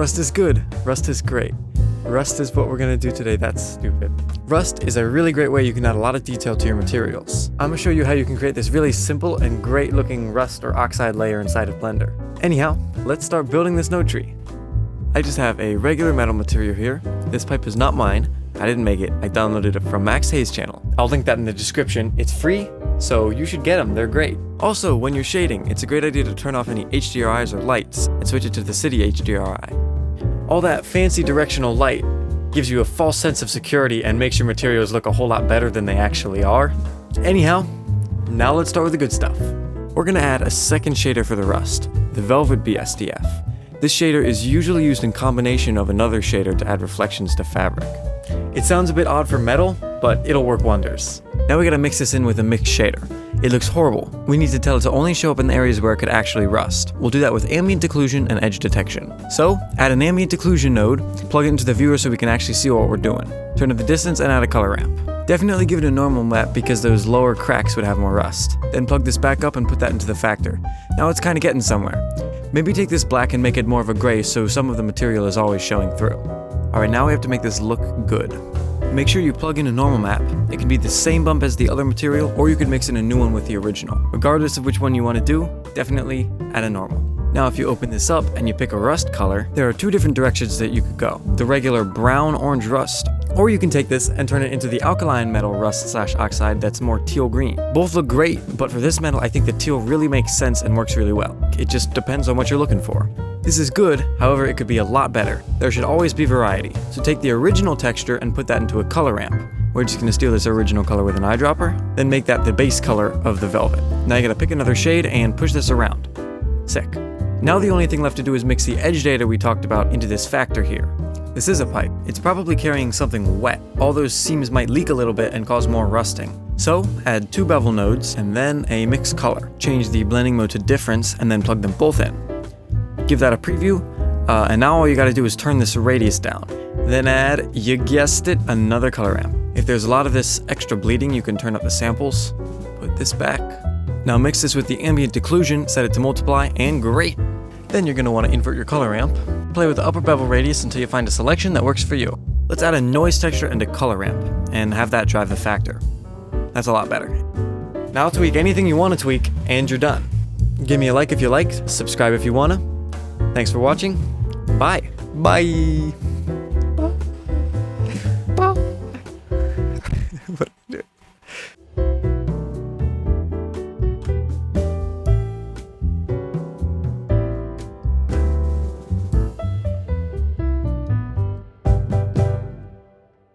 Rust is good. Rust is great. Rust is what we're gonna do today. That's stupid. Rust is a really great way you can add a lot of detail to your materials. I'm gonna show you how you can create this really simple and great looking rust or oxide layer inside of Blender. Anyhow, let's start building this node tree. I just have a regular metal material here. This pipe is not mine. I didn't make it. I downloaded it from Max Hayes' channel. I'll link that in the description. It's free, so you should get them. They're great. Also, when you're shading, it's a great idea to turn off any HDRIs or lights and switch it to the city HDRI. All that fancy directional light gives you a false sense of security and makes your materials look a whole lot better than they actually are. Anyhow, now let's start with the good stuff. We're gonna add a second shader for the rust, the Velvet BSDF. This shader is usually used in combination of another shader to add reflections to fabric. It sounds a bit odd for metal, but it'll work wonders. Now we gotta mix this in with a mixed shader. It looks horrible. We need to tell it to only show up in the areas where it could actually rust. We'll do that with ambient occlusion and edge detection. So, add an ambient occlusion node, plug it into the viewer so we can actually see what we're doing. Turn up the distance and add a color ramp. Definitely give it a normal map because those lower cracks would have more rust. Then plug this back up and put that into the factor. Now it's kinda getting somewhere. Maybe take this black and make it more of a gray so some of the material is always showing through. Alright, now we have to make this look good. Make sure you plug in a normal map. It can be the same bump as the other material, or you could mix in a new one with the original. Regardless of which one you want to do, definitely add a normal. Now if you open this up and you pick a rust color, there are two different directions that you could go. The regular brown-orange rust, or you can take this and turn it into the alkaline metal rust/oxide that's more teal green. Both look great, but for this metal I think the teal really makes sense and works really well. It just depends on what you're looking for. This is good, however it could be a lot better. There should always be variety. So take the original texture and put that into a color ramp. We're just gonna steal this original color with an eyedropper, then make that the base color of the velvet. Now you gotta pick another shade and push this around. Sick. Now the only thing left to do is mix the edge data we talked about into this factor here. This is a pipe. It's probably carrying something wet. All those seams might leak a little bit and cause more rusting. So add 2 bevel nodes and then a mixed color. Change the blending mode to difference and then plug them both in. Give that a preview, and now all you gotta do is turn this radius down. Then add, you guessed it, another color ramp. If there's a lot of this extra bleeding, you can turn up the samples. Put this back. Now mix this with the ambient occlusion, set it to multiply, and great! Then you're gonna wanna invert your color ramp. Play with the upper bevel radius until you find a selection that works for you. Let's add a noise texture and a color ramp, and have that drive the factor. That's a lot better. Now tweak anything you wanna tweak, and you're done. Give me a like if you liked, subscribe if you wanna. Thanks for watching. Bye. Bye.